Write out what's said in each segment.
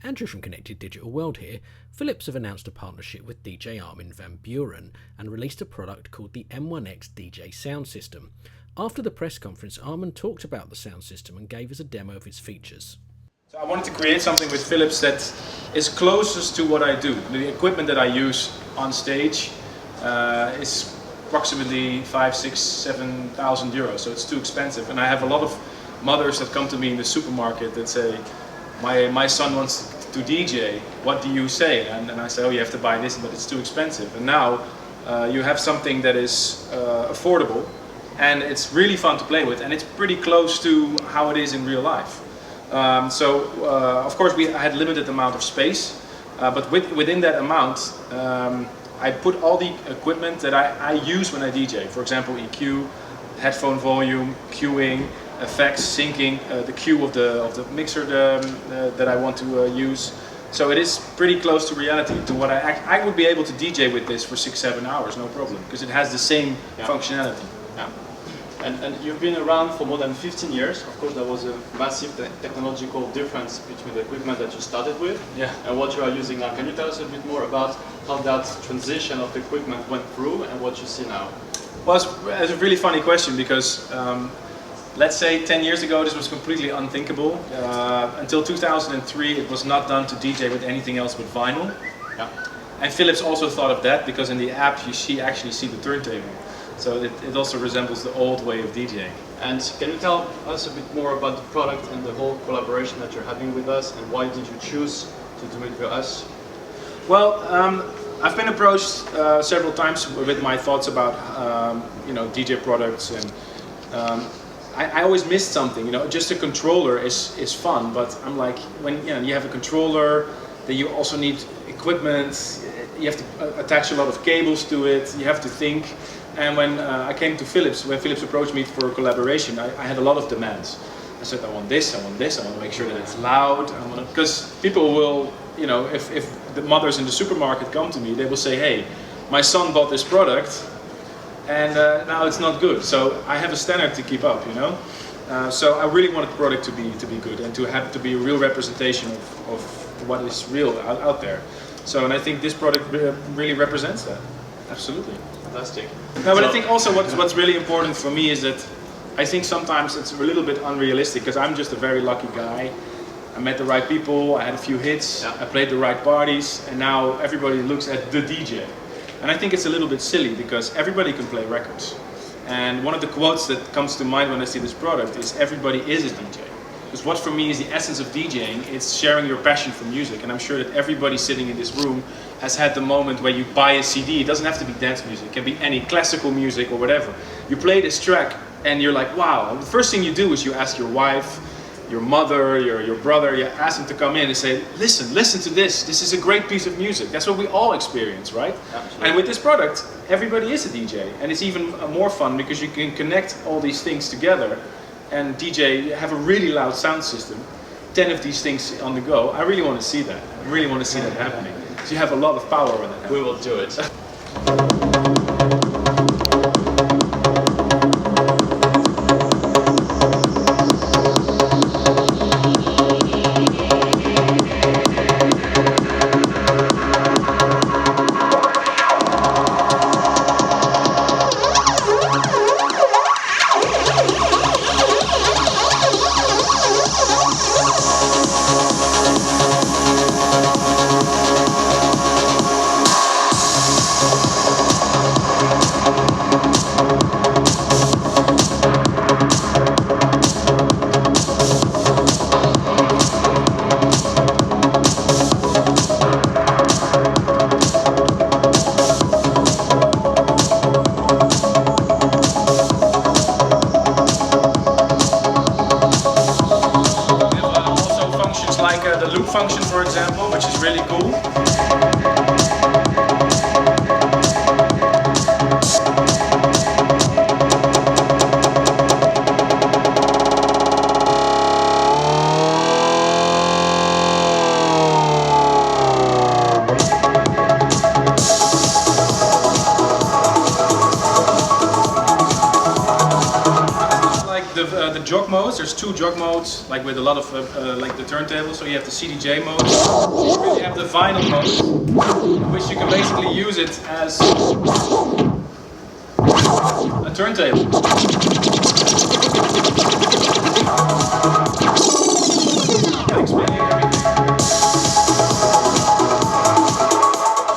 Andrew from Connected Digital World here. Philips have announced a partnership with DJ Armin van Buuren and released a product called the M1X-DJ sound system. After the press conference, Armin talked about the sound system and gave us a demo of its features. So I wanted to create something with Philips that is closest to what I do. The equipment that I use on stage is approximately 5, 6, 7,000 euros, so it's too expensive. And I have a lot of mothers that come to me in the supermarket that say, my son wants to DJ, what do you say? And I say, oh, you have to buy this, but it's too expensive. And now you have something that is affordable, and it's really fun to play with, and it's pretty close to how it is in real life. Of course, I had limited amount of space, but within that amount, I put all the equipment that I use when I DJ. For example, EQ, headphone volume, queuing, effects, syncing, the cue of the mixer that I want to use. So it is pretty close to reality, to what I would be able to DJ with this for 6-7 hours, no problem, because it has the same functionality. Yeah. And you've been around for more than 15 years. Of course, there was a massive technological difference between the equipment that you started with and what you are using now. Can you tell us a bit more about how that transition of the equipment went through and what you see now? Well, it's a really funny question because let's say 10 years ago this was completely unthinkable. Until 2003 it was not done to DJ with anything else but vinyl. Yeah. And Philips also thought of that because in the app you actually see the turntable. So it also resembles the old way of DJing. And can you tell us a bit more about the product and the whole collaboration that you're having with us, and why did you choose to do it with us? Well, I've been approached several times with my thoughts about DJ products, and I always missed something. Just a controller is fun, but I'm like, when you have a controller, then you also need equipment. You have to attach a lot of cables to it. You have to think. And when I came to Philips, when Philips approached me for a collaboration, I had a lot of demands. I said, I want this, I want this, I want to make sure that it's loud. Because people will, if the mothers in the supermarket come to me, they will say, hey, my son bought this product and now it's not good. So I have a standard to keep up, So I really wanted the product to be good and to be a real representation of what is real out there. So, and I think this product really represents that. Absolutely. Fantastic. No, but I think also what's really important for me is that I think sometimes it's a little bit unrealistic because I'm just a very lucky guy. I met the right people, I had a few hits, I played the right parties, and now everybody looks at the DJ. And I think it's a little bit silly because everybody can play records. And one of the quotes that comes to mind when I see this product is everybody is a DJ. Because what for me is the essence of DJing, it's sharing your passion for music. And I'm sure that everybody sitting in this room has had the moment where you buy a CD. It doesn't have to be dance music, it can be any classical music or whatever. You play this track and you're like, wow. And the first thing you do is you ask your wife, your mother, your brother, you ask them to come in and say, listen to this. This is a great piece of music. That's what we all experience, right? Absolutely. And with this product, everybody is a DJ. And it's even more fun because you can connect all these things together and DJ, have a really loud sound system, 10 of these things on the go. I really want to see that. I really want to see that happening. So you have a lot of power when that happens. We will do it. The loop function, for example, which is really cool. got the jog modes. There's 2 jog modes, like with a lot of like the turntable. So you have the CDJ mode. You really have the vinyl mode, which you can basically use it as a turntable.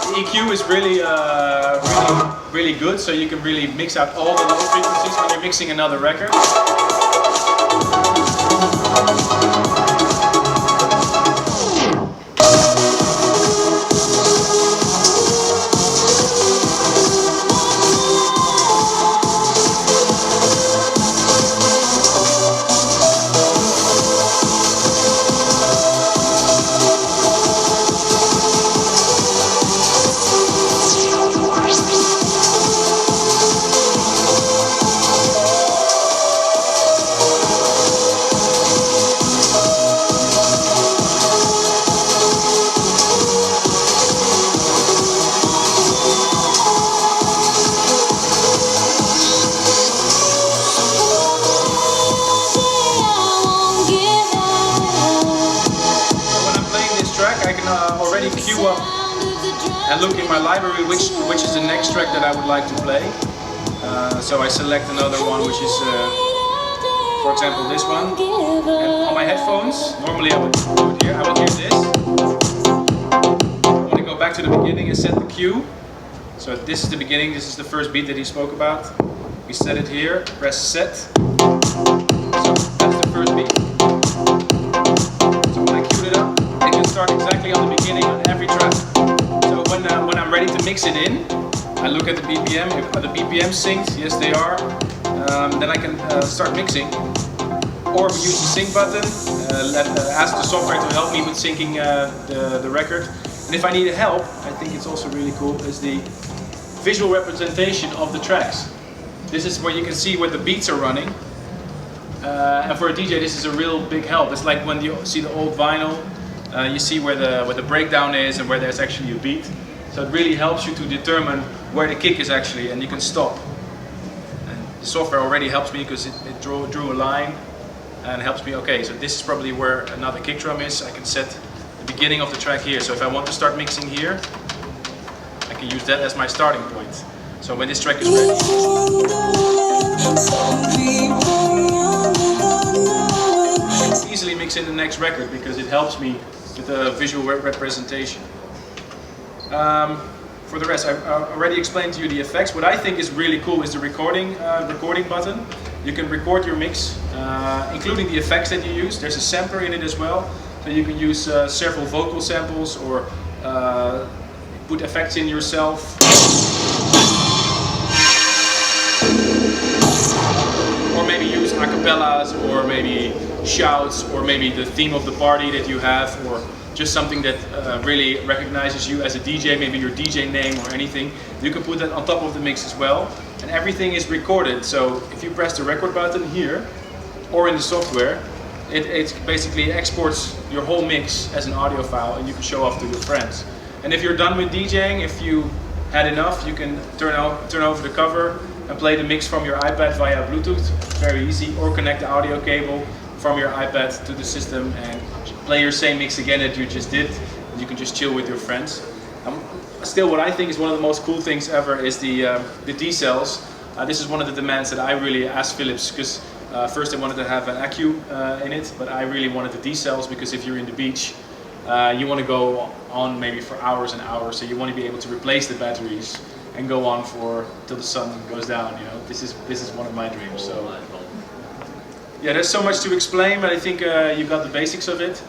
The EQ is really good, so you can really mix out all the low frequencies when you're mixing another record. Queue up and look in my library which is the next track that I would like to play. So I select another one, which is for example this one, and on my headphones normally I would do it here. I will hear this. I want to go back to the beginning and set the cue. So this is the beginning, this is the first beat that he spoke about. We set it here, press set. So that's the first beat. So when I queued it up, it can start exactly on the beginning on every track. So when I'm ready to mix it in, I look at the BPM. If the BPM synced, yes they are, then I can start mixing. Or we use the sync button, ask the software to help me with syncing the record. And if I need help, I think it's also really cool, is the visual representation of the tracks. This is where you can see where the beats are running. And for a DJ this is a real big help. It's like when you see the old vinyl, you see where the breakdown is and where there's actually a beat. So it really helps you to determine where the kick is actually, and you can stop. And the software already helps me because it drew a line and helps me, okay, so this is probably where another kick drum is. I can set the beginning of the track here. So if I want to start mixing here, I can use that as my starting point. So when this track is ready, easily mix in the next record because it helps me with the visual representation. For the rest, I already explained to you the effects. What I think is really cool is the recording button. You can record your mix, including the effects that you use. There's a sampler in it as well, so you can use several vocal samples or put effects in yourself. Or maybe use acapellas, or maybe shouts, or maybe the theme of the party that you have, or just something that really recognizes you as a DJ, maybe your DJ name or anything. You can put that on top of the mix as well. And everything is recorded, so if you press the record button here, or in the software, it basically exports your whole mix as an audio file and you can show off to your friends. And if you're done with DJing, if you had enough, you can turn over the cover and play the mix from your iPad via Bluetooth, very easy, or connect the audio cable from your iPad to the system and play your same mix again that you just did. You can just chill with your friends. Still, what I think is one of the most cool things ever is the D-cells. This is one of the demands that I really asked Philips, because first they wanted to have an EQ in it, but I really wanted the D-cells because if you're in the beach, you want to go on maybe for hours and hours, so you want to be able to replace the batteries and go on till the sun goes down. You know, this is one of my dreams. So yeah, there's so much to explain, but I think you got the basics of it.